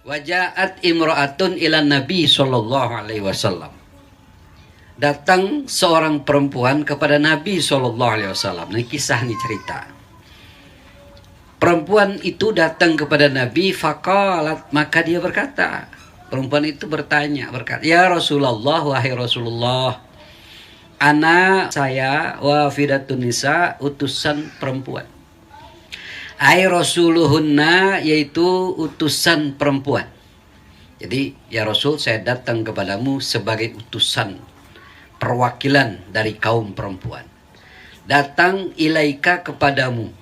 Wajaat imra'atun ila Nabi sallallahu alaihi wasallam. Datang seorang perempuan kepada Nabi sallallahu alaihi wasallam. Ini kisah, nih cerita. Perempuan itu datang kepada Nabi, faqalat, maka dia berkata, perempuan itu bertanya, "Ya Rasulullah, wahai Rasulullah, saya wafidatun nisa, utusan perempuan. Ai rasuluhunna, yaitu utusan perempuan. Jadi ya Rasul, saya datang kepadamu sebagai utusan perwakilan dari kaum perempuan. Datang ilaika kepadamu.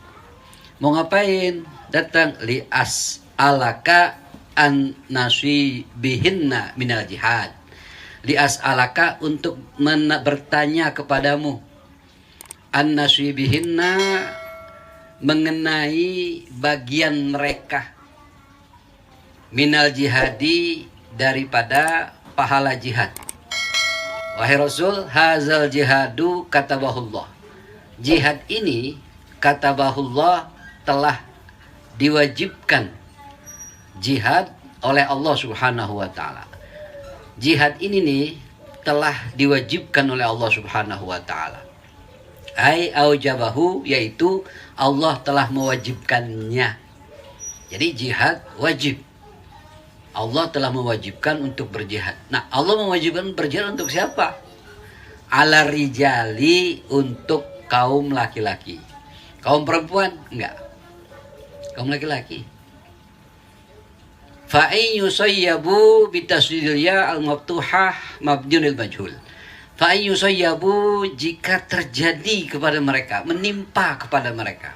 Mau ngapain? Datang li'as alaka an nasibihinna minal jihad. Li'as alaka, untuk bertanya kepadamu, an nasibihinna, mengenai bagian mereka, minal jihadi, daripada pahala jihad. Wahai Rasul, hazal jihadu katabahullah. Jihad ini katabahullah, telah diwajibkan jihad oleh Allah Subhanahu wa taala. Jihad ini nih telah diwajibkan oleh Allah Subhanahu wa taala. Ai aujabahu, yaitu Allah telah mewajibkannya. Jadi jihad wajib. Allah telah mewajibkan untuk berjihad. Nah, Allah mewajibkan berjihad untuk siapa? Ala rijali, untuk kaum laki-laki. Kaum perempuan enggak. Kaum laki-laki. Fa in yusayyabu bitasdidil ya al-maftuhah mabniun lil majhul. Fa'ayyusayyabu, jika terjadi kepada mereka, menimpa kepada mereka.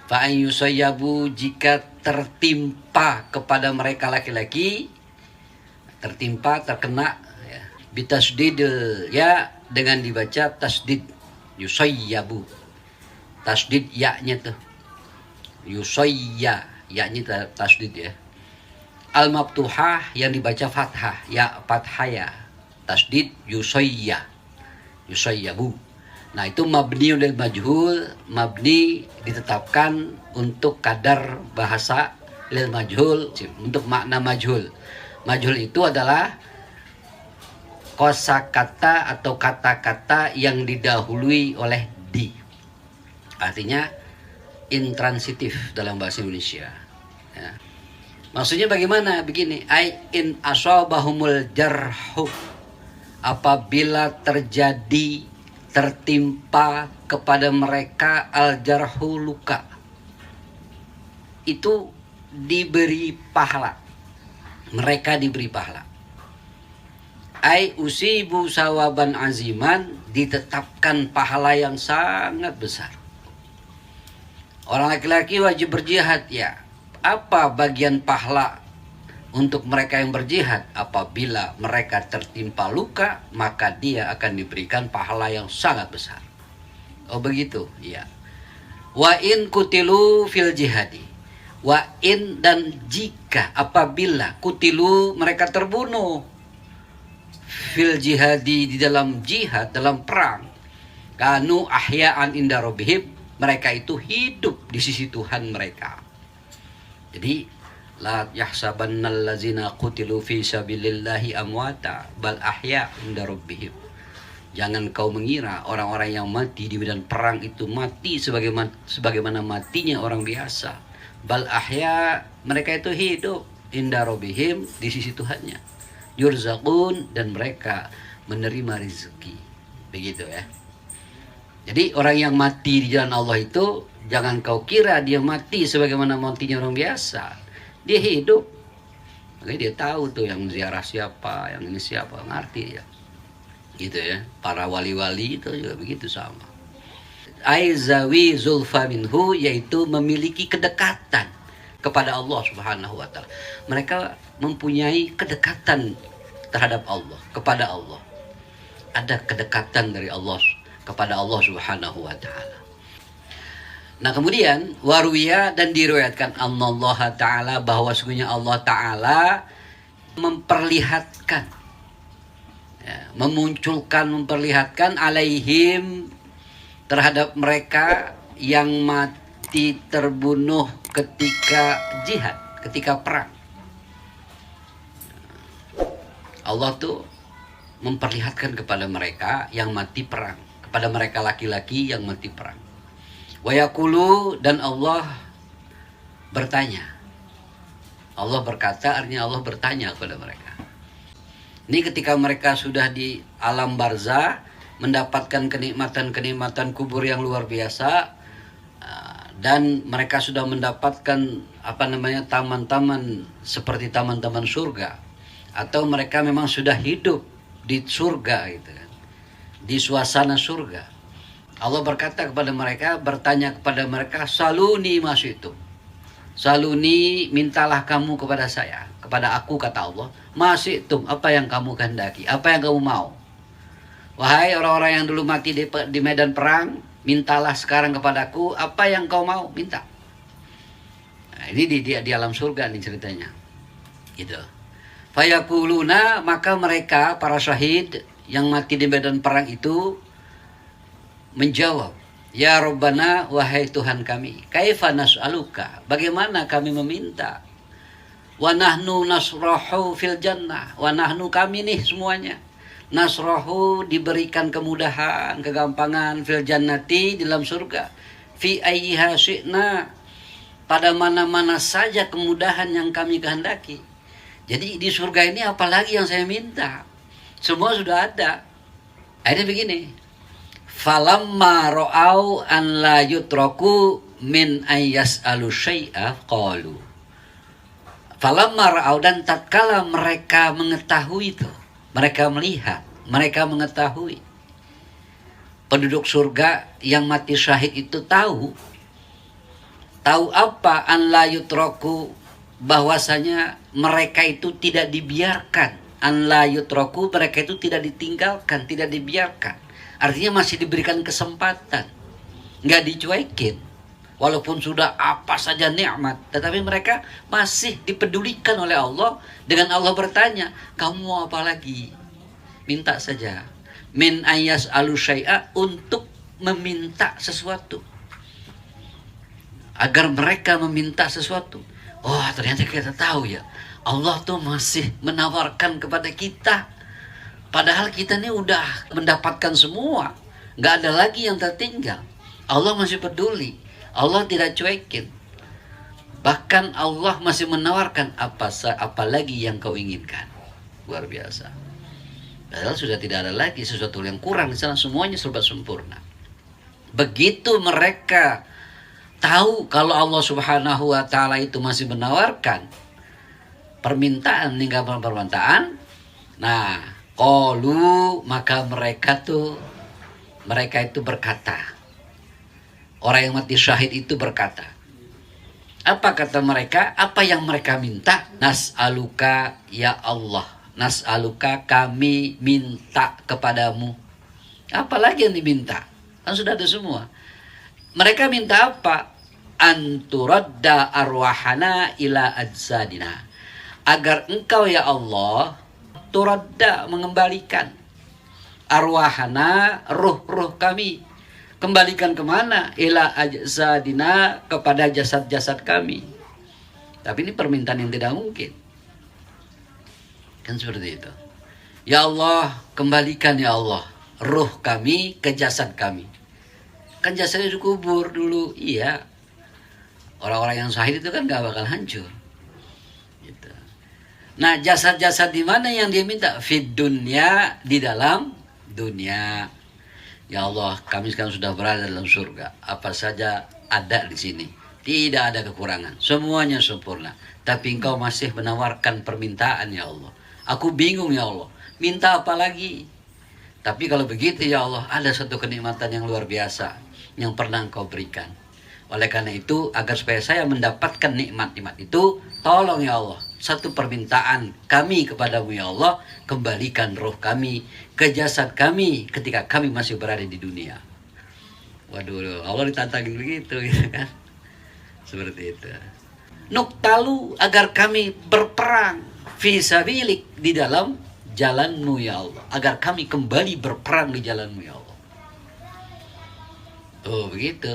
Fa'ayyusayyabu, jika tertimpa kepada mereka laki-laki, tertimpa, terkena, ya. Bitasdid ya, dengan dibaca tasdid, yusayyabu. Tasdid ya-nya tuh. Yusayya, ya-nya tasdid ya. Al-maftuhah, yang dibaca fathah, ya fathaya. Tasdid yusayya, yusayyabu. Nah, itu mabniun lil majhul, mabni ditetapkan untuk kadar bahasa lil majhul, untuk makna majhul. Majhul itu adalah kosakata atau kata-kata yang didahului oleh di. Artinya intransitif dalam bahasa Indonesia. Ya. Maksudnya bagaimana? Begini, ai in asabahumul jarhu, apabila tertimpa kepada mereka al-jarhu, luka, itu diberi pahala. Mereka diberi pahala. Ai usibu sawaban aziman, ditetapkan pahala yang sangat besar. Orang laki-laki wajib berjihad, ya. Apa bagian pahala untuk mereka yang berjihad? Apabila mereka tertimpa luka, maka dia akan diberikan pahala yang sangat besar. Oh begitu, ya. Wa in kutilu fil jihadi. Wa in, dan jika, apabila kutilu, mereka terbunuh fil jihadi, di dalam jihad, dalam perang, kanu ahya'an inda rabbihim, mereka itu hidup di sisi Tuhan mereka. Jadi la yahsabannal ladzina qutilu fi sabilillahi amwata bal ahya inda rabbihim. Jangan kau mengira orang-orang yang mati di medan perang itu mati sebagaimana matinya orang biasa. Bal ahya, mereka itu hidup inda rabbihim, di sisi Tuhannya. Yurzaqun, dan mereka menerima rezeki. Begitu ya. Jadi orang yang mati di jalan Allah itu, jangan kau kira dia mati sebagaimana matinya orang biasa. Dia hidup. Makanya dia tahu tuh yang ziarah siapa, yang ini siapa, ngerti ya. Gitu ya. Para wali-wali itu juga begitu sama. Aizawi zulfa minhu, yaitu memiliki kedekatan kepada Allah Subhanahu wa taala. Mereka mempunyai kedekatan terhadap Allah, kepada Allah. Ada kedekatan dari Allah kepada Allah Subhanahu wa taala. Nah, kemudian waruya, dan diriwayatkan Allah taala, bahwa sesungguhnya Allah taala memperlihatkan, ya, memperlihatkan alaihim, terhadap mereka yang mati terbunuh ketika jihad, ketika perang. Allah tuh memperlihatkan kepada mereka yang mati perang, kepada mereka laki-laki yang mati perang. Wa yaqulu, dan Allah bertanya. Allah berkata, artinya Allah bertanya kepada mereka. Ini ketika mereka sudah di alam barzah, mendapatkan kenikmatan-kenikmatan kubur yang luar biasa, dan mereka sudah mendapatkan taman-taman seperti taman-taman surga, atau mereka memang sudah hidup di surga gitu kan, di suasana surga. Allah berkata kepada mereka, bertanya kepada mereka, saluni masyitum. Saluni, mintalah kamu kepada saya, kepada aku, kata Allah, masyitum, apa yang kamu kehendaki, apa yang kamu mau. Wahai orang-orang yang dulu mati di medan perang, mintalah sekarang kepadaku apa yang kau mau, minta. Nah, ini di alam surga nih ceritanya. Gitu. Fayaquluna, maka mereka para syahid yang mati di medan perang itu menjawab, ya Rabbana, wahai Tuhan kami, kaifa nas'aluka, bagaimana kami meminta, wa nahnu nasrahu fil jannah, wa nahnu, kami nih semuanya, nasrahu, diberikan kemudahan, kegampangan, fil jannati, di dalam surga, fi ayyiha syi'na, pada mana-mana saja kemudahan yang kami kehendaki. Jadi di surga ini apalagi yang saya minta, semua sudah ada. Akhirnya begini, falamma ra'au an la yutraku min ayyas'alu syai'a qalu. Falamma ra'au, dan tatkala mereka mengetahui itu, mereka melihat, mereka mengetahui, penduduk surga yang mati syahid itu tahu apa, an la yutraku, bahwasanya mereka itu tidak dibiarkan, an la yutraku, mereka itu tidak ditinggalkan, tidak dibiarkan. Artinya masih diberikan kesempatan, nggak dicuekin. Walaupun sudah apa saja nikmat, tetapi mereka masih dipedulikan oleh Allah. Dengan Allah bertanya, kamu mau apa lagi? Minta saja. Min ayas alu syai'a, untuk meminta sesuatu. Agar mereka meminta sesuatu. Oh, ternyata kita tahu ya, Allah tuh masih menawarkan kepada kita. Padahal kita ini udah mendapatkan semua, nggak ada lagi yang tertinggal. Allah masih peduli, Allah tidak cuekin. Bahkan Allah masih menawarkan apa lagi yang kau inginkan. Luar biasa. Padahal sudah tidak ada lagi sesuatu yang kurang di sana, semuanya serba sempurna. Begitu mereka tahu kalau Allah Subhanahu wa taala itu masih menawarkan permintaan hingga permintaan, nah, qalu, maka mereka itu berkata, orang yang mati syahid itu berkata, apa kata mereka? Apa yang mereka minta? Nas'aluka ya Allah, nas'aluka, kami minta kepadamu. Apalagi yang diminta? Kan sudah ada semua. Mereka minta apa? Anturadda arwahana ila ajsadina, agar engkau ya Allah turadda, mengembalikan, arwahana, ruh-ruh kami, kembalikan kemana? Ila ajsadina, kepada jasad-jasad kami. Tapi ini permintaan yang tidak mungkin, kan seperti itu. Ya Allah, kembalikan ya Allah ruh kami ke jasad kami. Kan jasadnya dikubur dulu, iya. Orang-orang yang syahid itu kan gak bakal hancur. Gitu. Nah, jasad-jasad di mana yang dia minta? Fid dunya, di dalam dunia. Ya Allah, kami sekarang sudah berada dalam surga. Apa saja ada di sini, tidak ada kekurangan, semuanya sempurna. Tapi Engkau masih menawarkan permintaan ya Allah. Aku bingung ya Allah, minta apa lagi? Tapi kalau begitu ya Allah, ada satu kenikmatan yang luar biasa yang pernah Engkau berikan. Oleh karena itu, agar supaya saya mendapatkan nikmat-nikmat itu, tolong ya Allah, satu permintaan kami kepadamu ya Allah, kembalikan roh kami ke jasad kami ketika kami masih berada di dunia. Waduh, Allah ditantangin begitu gitu kan. Seperti itu. Nuktalu, agar kami berperang fisabilik, di dalam jalanmu ya Allah, agar kami kembali berperang di jalanmu ya Allah. Oh begitu.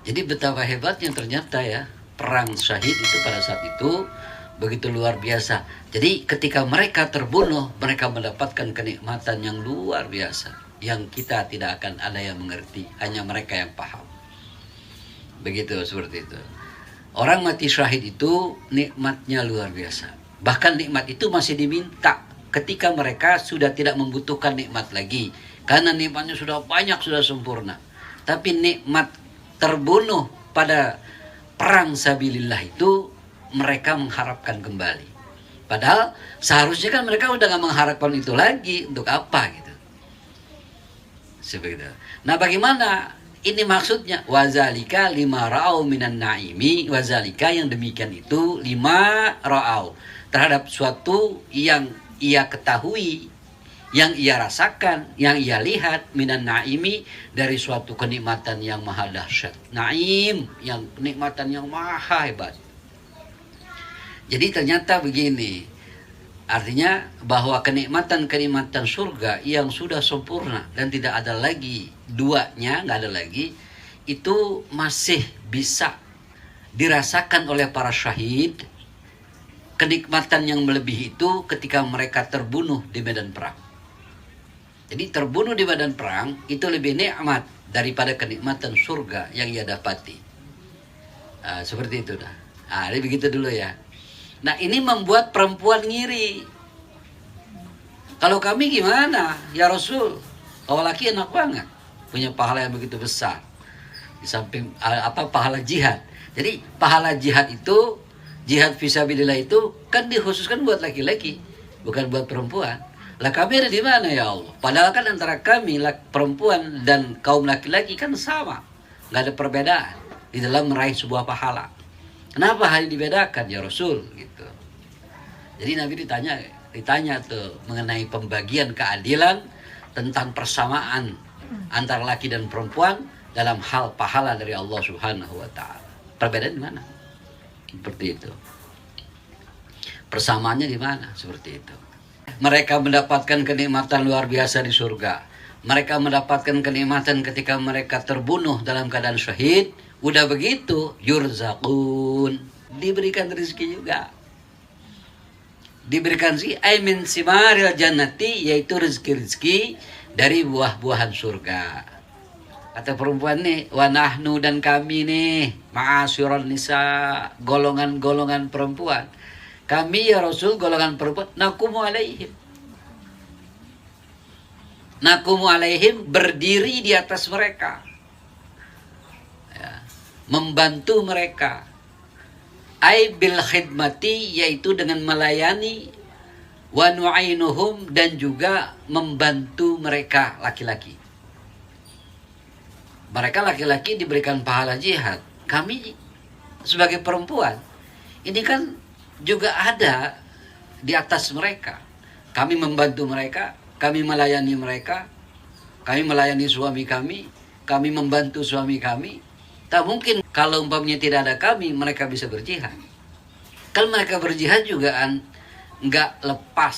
Jadi betapa hebatnya ternyata ya, perang syahid itu pada saat itu begitu luar biasa. Jadi ketika mereka terbunuh, mereka mendapatkan kenikmatan yang luar biasa, yang kita tidak akan ada yang mengerti, hanya mereka yang paham. Begitu, seperti itu. Orang mati syahid itu nikmatnya luar biasa. Bahkan nikmat itu masih diminta ketika mereka sudah tidak membutuhkan nikmat lagi, karena nikmatnya sudah banyak, sudah sempurna. Tapi nikmat terbunuh pada perang sabilillah itu mereka mengharapkan kembali. Padahal seharusnya kan mereka udah gak mengharapkan itu lagi. Untuk apa gitu. Seperti itu. Nah, bagaimana ini maksudnya? Wazalika lima ra'au minan naimi. Wazalika yang demikian itu lima ra'au, terhadap suatu yang ia ketahui, yang ia rasakan, yang ia lihat, minan naimi, dari suatu kenikmatan yang maha dahsyat. Naim, yang kenikmatan yang maha hebat. Jadi ternyata begini, artinya bahwa kenikmatan-kenikmatan surga yang sudah sempurna dan tidak ada lagi duanya, nggak ada lagi, itu masih bisa dirasakan oleh para syahid. Kenikmatan yang melebihi itu ketika mereka terbunuh di medan perang. Jadi terbunuh di medan perang itu lebih nikmat daripada kenikmatan surga yang ia dapati. Seperti itu dah. Jadi begitu dulu ya. Nah, ini membuat perempuan ngiri. Kalau kami gimana? Ya Rasul, kalau laki enak banget, punya pahala yang begitu besar. Di samping pahala jihad. Jadi pahala jihad itu, jihad fisabilillah itu kan dikhususkan buat laki-laki, bukan buat perempuan. Lah kami ada di mana ya Allah? Padahal kan antara kami perempuan dan kaum laki-laki kan sama, nggak ada perbedaan di dalam meraih sebuah pahala. Kenapa hal ini dibedakan ya Rasul gitu. Jadi Nabi ditanya tuh mengenai pembagian keadilan tentang persamaan antara laki dan perempuan dalam hal pahala dari Allah Subhanahu wa taala. Perbedaan di mana? Seperti itu. Persamaannya di mana? Seperti itu. Mereka mendapatkan kenikmatan luar biasa di surga. Mereka mendapatkan kenikmatan ketika mereka terbunuh dalam keadaan syahid. Udah begitu, yurzaqun, diberikan rezeki juga. Diberikan rezeki, min simaril jannati, yaitu rezeki-rezeki dari buah-buahan surga. Kata perempuan nih, wa nahnu, dan kami nih, ma'asyiral nisa, golongan-golongan perempuan. Kami ya Rasul, golongan perempuan, nakumu alaihim. Nakumu alaihim, berdiri di atas mereka. Membantu mereka, ai bil khidmati, yaitu dengan melayani, wa nu'inuhum, dan juga membantu mereka laki-laki. Mereka laki-laki diberikan pahala jihad, kami sebagai perempuan ini kan juga ada di atas mereka. Kami membantu mereka, kami melayani mereka, kami melayani suami kami membantu suami kami. Tak mungkin kalau umpamanya tidak ada kami, mereka bisa berjihad. Kalau mereka berjihad juga nggak lepas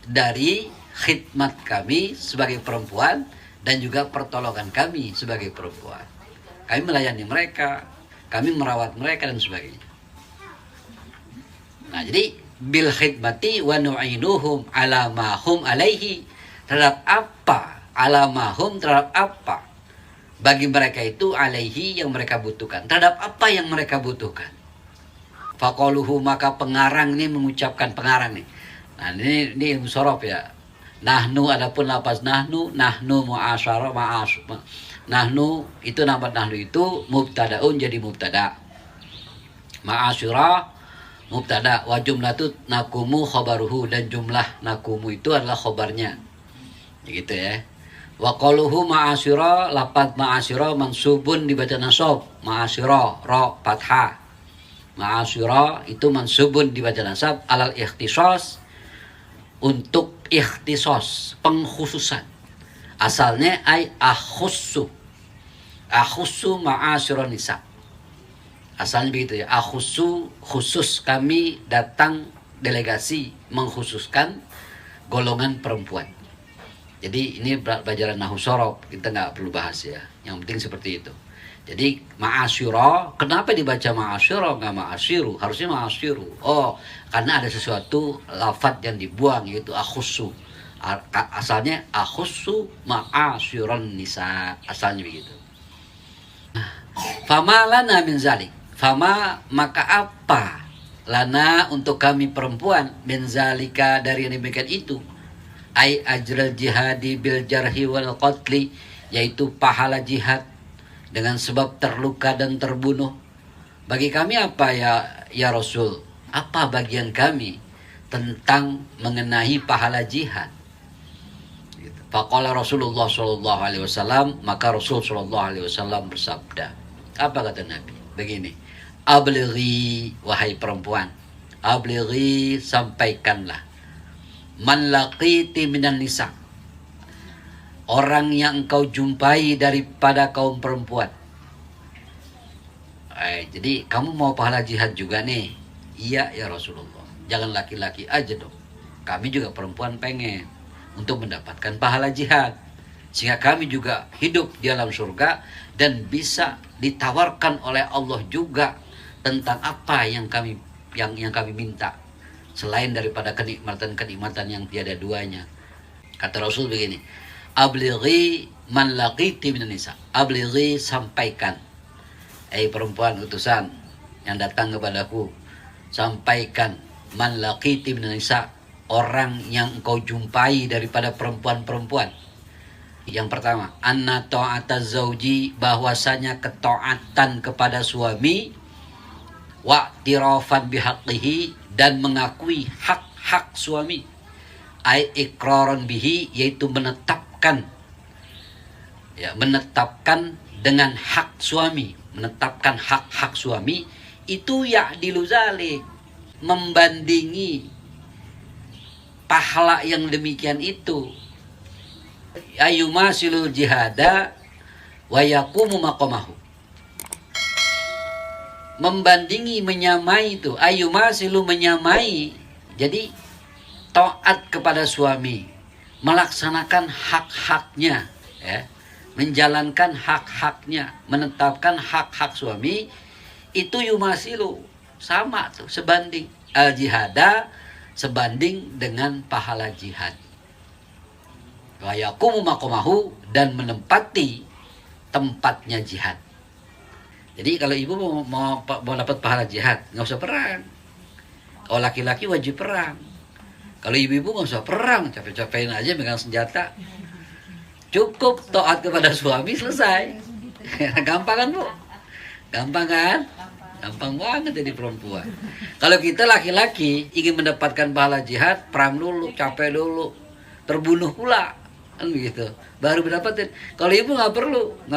dari khidmat kami sebagai perempuan dan juga pertolongan kami sebagai perempuan. Kami melayani mereka, kami merawat mereka dan sebagainya. Nah, jadi bil khidmati wa nu'inuhum ala ma hum alaihi, terhadap apa? Ala ma hum, terhadap apa? Bagi mereka itu alaihi, yang mereka butuhkan. Terhadap apa yang mereka butuhkan. Faqaluhu, maka pengarang ini mengucapkan, pengarang nih. Nah, ini ilmu sorof ya. Nahnu, adapun lafaz nahnu mu'asyara nahnu itu, nama nahnu itu mubtadaun, jadi mubtada. Ma'asyara mubtada, wa jumlatu nakumu khabaruhu, dan jumlah nakumu itu adalah khabarnya. Gitu ya. Wa qaluhu ma'asyira, lafaz ma'asyira mansubun, dibaca nasab. Ma'asyira, ra fathah. Ma'asyira itu mansubun, dibaca nasab, alal ikhtisas, untuk ikhtisas, pengkhususan. Asalnya ay akhussu. Akhussu ma'asyira nisa. Asalnya begitu ya. Akhussu, khusus, kami datang delegasi mengkhususkan golongan perempuan. Jadi ini pelajaran nahwu sorof, kita nggak perlu bahas ya. Yang penting seperti itu. Jadi ma'asyura, kenapa dibaca ma'asyura nggak ma'asyiru? Harusnya ma'asyiru. Oh, karena ada sesuatu lafadz yang dibuang, yaitu akhussu. Asalnya akhussu ma'asyiran nisa, asalnya begitu. Fama lana min zalik. Fama, maka apa lana untuk kami perempuan min zalika, dari yang demikian itu. Ai ajral jihadi bil jarhi wal qatli, yaitu pahala jihad dengan sebab terluka dan terbunuh. Bagi kami apa ya Rasul? Apa bagian kami tentang mengenai pahala jihad? Faqala Rasulullah sallallahu alaihi wasallam, maka Rasul sallallahu alaihi wasallam bersabda. Apa kata Nabi? Begini. Ablighi, wahai perempuan, ablighi, sampaikanlah. Man laqiti minan nisa, orang yang engkau jumpai daripada kaum perempuan. Jadi kamu mau pahala jihad juga nih? Iya ya Rasulullah. Jangan laki-laki aja dong. Kami juga perempuan pengen untuk mendapatkan pahala jihad, sehingga kami juga hidup di alam surga dan bisa ditawarkan oleh Allah juga tentang apa yang kami minta, selain daripada kenikmatan-kenikmatan yang tiada duanya. Kata Rasul begini, ablighi man laqiti minan nisa. Ablighi, sampaikan. Perempuan utusan yang datang kepadaku, sampaikan man laqiti minan nisa, orang yang engkau jumpai daripada perempuan-perempuan. Yang pertama, anna ta'ataz zauji, bahwasanya ketaatan kepada suami, wa tirafan bihaqqihi, dan mengakui hak-hak suami. Ai iqraran bihi, yaitu menetapkan dengan hak suami, menetapkan hak-hak suami, itu ya'dilu zalik, membandingi pahala yang demikian itu. Ayumasilul jihada wa yaqumu maqamahu, membandingi, menyamai itu. Ayumasilu, menyamai. Jadi taat kepada suami, melaksanakan hak-haknya, ya, menjalankan hak-haknya, menetapkan hak-hak suami, itu yumasilu, sama tuh, sebanding. Al-jihada, sebanding dengan pahala jihad. Wa yaqumu maqamahu, dan menempati tempatnya jihad. Jadi kalau ibu mau dapat pahala jihad, nggak usah perang. Kalau laki-laki wajib perang. Kalau ibu-ibu nggak usah perang, capek-capekin aja megang senjata. Cukup taat kepada suami, selesai. Gampang kan Bu? Gampang kan? Gampang banget jadi perempuan. Kalau kita laki-laki ingin mendapatkan pahala jihad, perang dulu, capek dulu, terbunuh pula. Kan begitu, baru mendapatkan. Kalau ibu nggak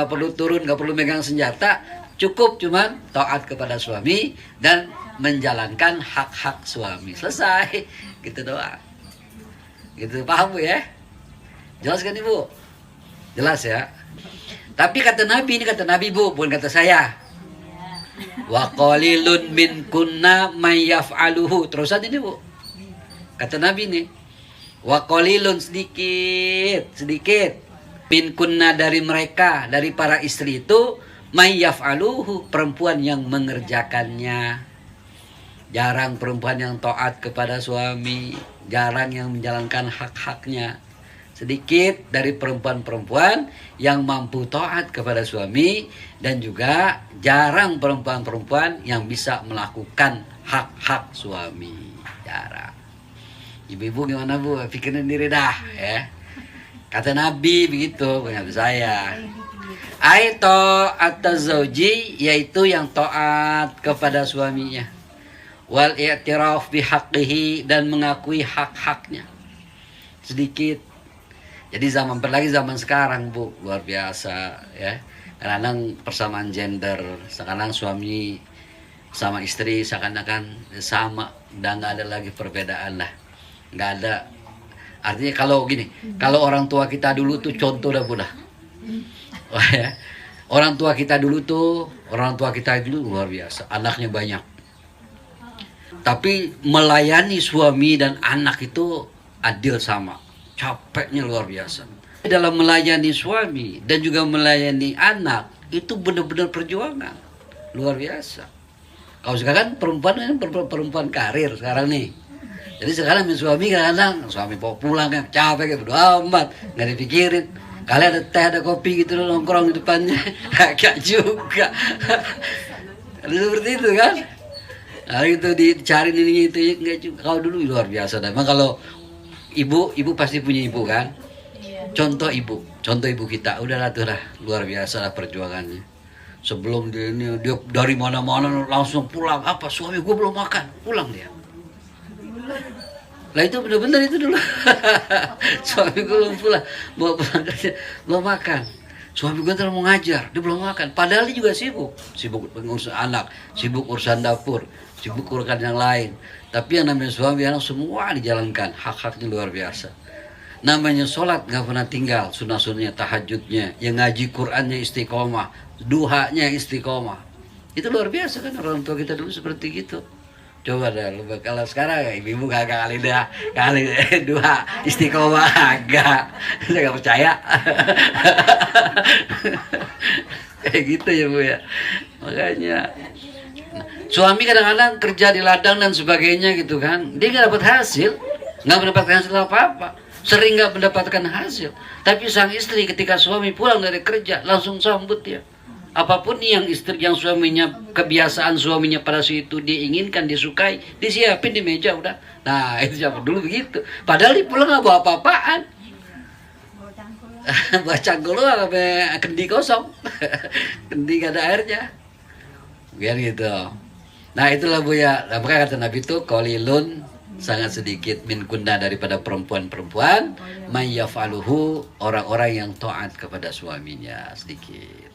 perlu turun, nggak perlu megang senjata, cukup cuman taat kepada suami dan menjalankan hak-hak suami, selesai, gitu doang. Gitu, paham Bu ya? Jelas kan Ibu? Jelas ya. Tapi kata Nabi, ini kata Nabi Bu, bukan kata saya. Wa qalilun min kunna may yaf'aluhu. Terusan ini Bu, kata Nabi nih. Wa qalilun, sedikit min kunna, dari mereka, dari para istri itu, may yaf'aluhu, perempuan yang mengerjakannya. Jarang perempuan yang taat kepada suami, jarang yang menjalankan hak-haknya. Sedikit dari perempuan-perempuan yang mampu taat kepada suami, dan juga jarang perempuan-perempuan yang bisa melakukan hak-hak suami. Jarang. Ibu-ibu gimana Bu? Pikirin diri dah ya. Kata Nabi begitu, bukan kata saya. Ai ta'ataz zauji, yaitu yang taat kepada suaminya. Wal i'tiraf bihaqqihi, dan mengakui hak-haknya. Sedikit. Jadi zaman sekarang Bu, luar biasa ya. Kadang persamaan gender, sekarang suami sama istri seakan-akan sama, udah nggak ada lagi perbedaan lah. Nggak ada. Artinya kalau gini, kalau orang tua kita dulu tuh contoh dah Bu dah. Oh, ya. Orang tua kita dulu luar biasa, anaknya banyak. Tapi melayani suami dan anak itu adil sama. Capeknya luar biasa. dalam melayani suami dan juga melayani anak itu benar-benar perjuangan luar biasa. Kalau sekarang perempuan kan perempuan karir sekarang nih. Jadi sekarang suami kadang suami mau pulang kan capek kayak bodo amat, nggak dipikirin. Kali ada teh ada kopi gitu nongkrong di depannya, agak juga. Ada seperti itu kan? Nah itu dicari ini itu enggak juga. Kalau dulu luar biasa. Memang kalau ibu pasti punya ibu kan? Contoh ibu kita udahlah tuh lah luar biasa lah perjuangannya. Sebelum dia dari mana-mana langsung pulang apa suami gue belum makan pulang dia. Lah itu benar-benar itu dulu. Suami gue belum pulang bawa pulang kerja belum makan. Suami gue terus mau ngajar dia belum makan. Padahal dia juga sibuk ngurus anak, sibuk urusan dapur, sibuk urusan yang lain. Tapi yang namanya suami anak semua dijalankan hak-haknya luar biasa. Namanya sholat nggak pernah tinggal, sunnah-sunnahnya, tahajudnya, yang ngaji Qurannya istiqomah, duhanya istiqomah. Itu luar biasa kan orang tua kita dulu seperti gitu. Coba dah, kalau sekarang ibu kagak kali duha istiqomah agak, saya nggak percaya. Kayak gitu ya Bu ya. Makanya suami kadang-kadang kerja di ladang dan sebagainya gitu kan, dia nggak dapat hasil, nggak mendapatkan hasil apa-apa. Sering nggak mendapatkan hasil. Tapi sang istri ketika suami pulang dari kerja langsung sambut dia. Apapun yang suaminya, kebiasaan suaminya pada saat itu diinginkan, disukai, disiapin di meja udah. Nah itu siapa dulu begitu. Padahal dia pulang nggak bawa apa-apaan. Bawa cangkul doang sampai kendi kosong. Kendi gak ada airnya. Biar gitu. Nah itulah Bu ya. Nah, makanya kata Nabi itu qalilun sangat sedikit min kunna daripada perempuan-perempuan mayyafaluhu orang-orang yang taat kepada suaminya sedikit.